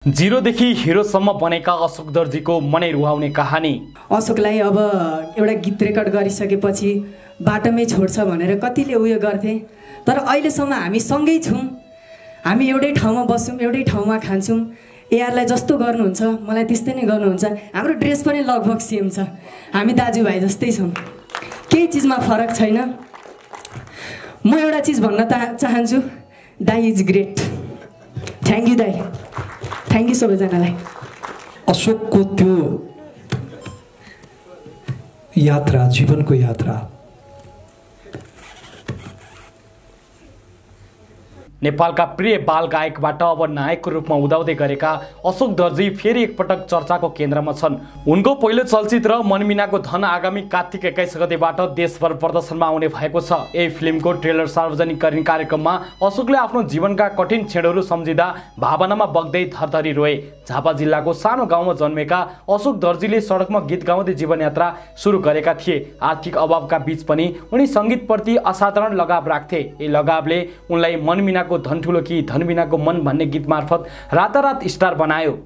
जिरोदेखि हिरोसम्म बनेका अशोक दर्जीको मनै रुवाउने कहानी। अशोकलाई अब एउटा गीत रेकर्ड गरिसकेपछि बाटोमै छोड्छ भनेर कतिले उयो गर्थे, तर अहिलेसम्म हामी सँगै छौँ। हामी एउटै ठाउँमा बस्छौँ, एउटै ठाउँमा खान्छौँ। एआरलाई जस्तो गर्नुहुन्छ मलाई त्यस्तै नै गर्नुहुन्छ। हाम्रो ड्रेस पनि लगभग सेम छ। हामी दाजुभाइ जस्तै छौँ, केही चिजमा फरक छैन। म एउटा चिज भन्न चाहन्छु, दाई इज ग्रेट। थ्याङ्क यू दाई, थ्याङ्क यू सबैजनालाई। अशोकको त्यो यात्रा, जीवनको यात्रा नेपालका प्रिय बाल गायकबाट अब नायकको रूपमा उदाउँदै गरेका अशोक दर्जी फेरि एकपटक चर्चाको केन्द्रमा छन्। उनको पहिलो चलचित्र मनमिनाको धन आगामी कार्तिक 21 गतेबाट देशभर प्रदर्शनमा आउने भएको छ। यही फिल्मको ट्रेलर सार्वजनिक गर्ने कार्यक्रममा अशोकले आफ्नो जीवनका कठिन क्षणहरू सम्झिँदा भावनामा बग्दै थरथरी रोए। झापा जिल्लाको सानो गाउँमा जन्मेका अशोक दर्जीले सडकमा गीत गाउँदै जीवनयात्रा सुरु गरेका थिए। आर्थिक अभावका बीच पनि उनी सङ्गीतप्रति असाधारण लगाव राख्थे। यही लगावले उनलाई मनमिना धन ठुलो कि धन बिनाको मन भन्ने गीत मार्फत रातारात स्टार बनायो।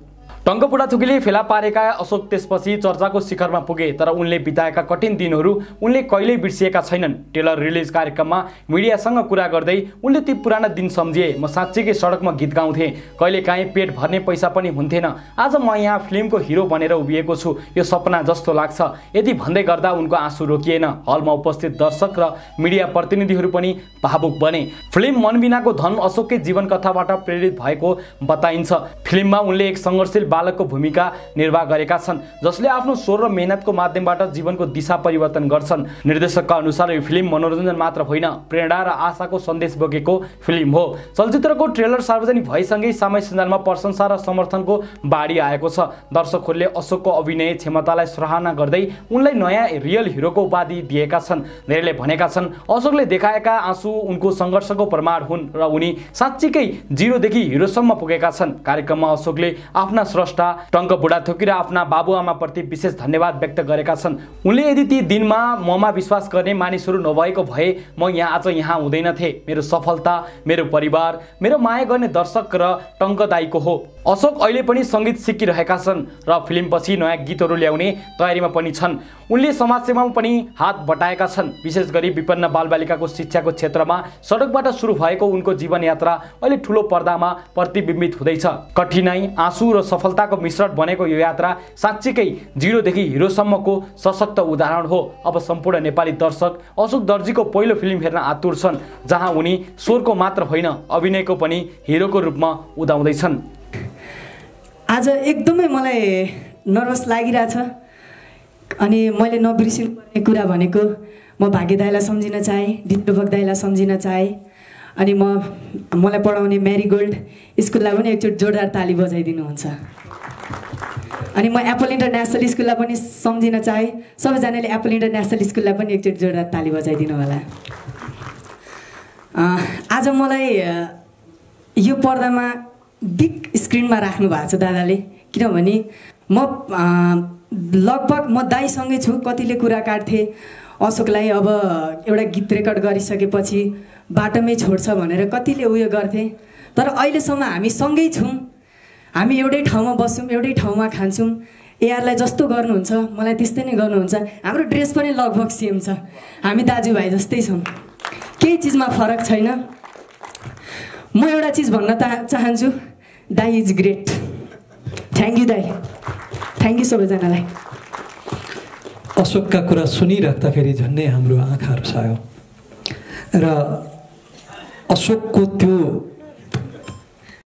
टङ्क बुढाथोकीले फेला पारेका अशोक त्यसपछि चर्चाको शिखरमा पुगे, तर उनले बिताएका कठिन दिनहरू उनले कहिल्यै बिर्सिएका छैनन्। ट्रेलर रिलिज कार्यक्रममा मिडियासँग कुरा गर्दै उनले ती पुराना दिन सम्झिए। म साँच्चीकै सडकमा गीत गाउँथेँ, कहिलेकाहीँ पेट भर्ने पैसा पनि हुन्थेन। आज म यहाँ फिल्मको हिरो बनेर उभिएको छु, यो सपना जस्तो लाग्छ। यदि भन्दै गर्दा उनको आँसु रोकिएन। हलमा उपस्थित दर्शक र मिडिया प्रतिनिधिहरू पनि भावुक बने। फिल्म मनबिनाको धन अशोककै जीवन कथाबाट प्रेरित भएको बताइन्छ। फिल्ममा उनले एक सङ्घर्षशील बालकको भूमिका निर्वाह गरेका छन्, जसले आफ्नो स्वर र मेहनतको माध्यमबाट जीवनको दिशा परिवर्तन गर्छन्। निर्देशकका अनुसार यो फिल्म मनोरञ्जन मात्र होइन, प्रेरणा र आशाको सन्देश बोकेको फिल्म हो। चलचित्रको ट्रेलर सार्वजनिक भएसँगै सामाजिक सञ्जालमा प्रशंसा र समर्थनको बाढी आएको छ। दर्शकहरूले अशोकको अभिनय क्षमतालाई सराहना गर्दै उनलाई नयाँ रियल हिरोको उपाधि दिएका छन्। धेरैले भनेका छन् अशोकले देखाएका आँसु उनको सङ्घर्षको प्रमाण हुन् र उनी साँच्चीकै जिरोदेखि हिरोसम्म पुगेका छन्। कार्यक्रममा अशोकले आफ्ना स्रष्टा टङ्क बुढाथोकी र आफ्ना बाबुआमाप्रति विशेष धन्यवाद व्यक्त गरेका छन्। उनले यदि ती दिनमा ममा विश्वास गर्ने मानिसहरू नभएको भए म आज यहाँ हुँदैनथे। मेरो सफलता मेरो परिवार, मेरो माया गर्ने दर्शक र टङ्क दाईको हो। अशोक अहिले पनि सङ्गीत सिकिरहेका छन् र फिल्मपछि नयाँ गीतहरू ल्याउने तयारीमा पनि छन्। उनले समाजसेवामा पनि हात बटाएका छन्। विशेष गरी विपन्न बालबालिकाको शिक्षाको क्षेत्रमा सडकबाट सुरु भएको उनको जीवनयात्रा अहिले ठुलो पर्दामा प्रतिबिम्बित हुँदैछ। कठिनाई, आँसु र सफलताको मिश्रण बनेको यो यात्रा साँच्चीकै जिरोदेखि हिरोसम्मको सशक्त उदाहरण हो। अब सम्पूर्ण नेपाली दर्शक अशोक दर्जीको पहिलो फिल्म हेर्न आतुर छन्, जहाँ उनी स्वरको मात्र होइन अभिनयको पनि हिरोको रूपमा उदाउँदैछन्। आज एकदमै मलाई नर्भस लागिरहेछ। अनि मैले नबिर्सिनुपर्ने कुरा भनेको म भाग्य दाइलाई सम्झिन चाहेँ, दिन्दुभक दाइलाई सम्झिन चाहेँ। अनि मलाई पढाउने म्यारिगोल्ड स्कुललाई पनि एकचोटि जोरदार ताली बजाइदिनुहुन्छ। अनि म एप्पल इन्टरनेसनल स्कुललाई पनि सम्झिन चाहेँ। सबैजनाले एप्पल इन्टरनेसनल स्कुललाई पनि एकचोटि जोरदार ताली बजाइदिनु होला। आज मलाई यो पर्दामा बिग स्क्रिनमा राख्नु भएको छ दादाले, किनभने लगभग म दाईसँगै छु। कतिले कुरा काट्थे अशोकलाई अब एउटा गीत रेकर्ड गरिसकेपछि बाटोमै छोड्छ भनेर कतिले उयो गर्थे, तर अहिलेसम्म हामी सँगै छौँ। हामी एउटै ठाउँमा बस्छौँ, एउटै ठाउँमा खान्छौँ। एआरलाई जस्तो गर्नुहुन्छ मलाई त्यस्तै नै गर्नुहुन्छ। हाम्रो ड्रेस पनि लगभग सेम छ। हामी दाजुभाइ जस्तै छौँ, केही चिजमा फरक छैन। म एउटा चिज भन्न चाहन्छु, दाई इज ग्रेट। थ्याङ्क यू दाई, थ्याङ्क यू सबैजनालाई। अशोकका कुरा सुनिराख्दाखेरि झन्डै हाम्रो आँखाहरू सायो र अशोकको त्यो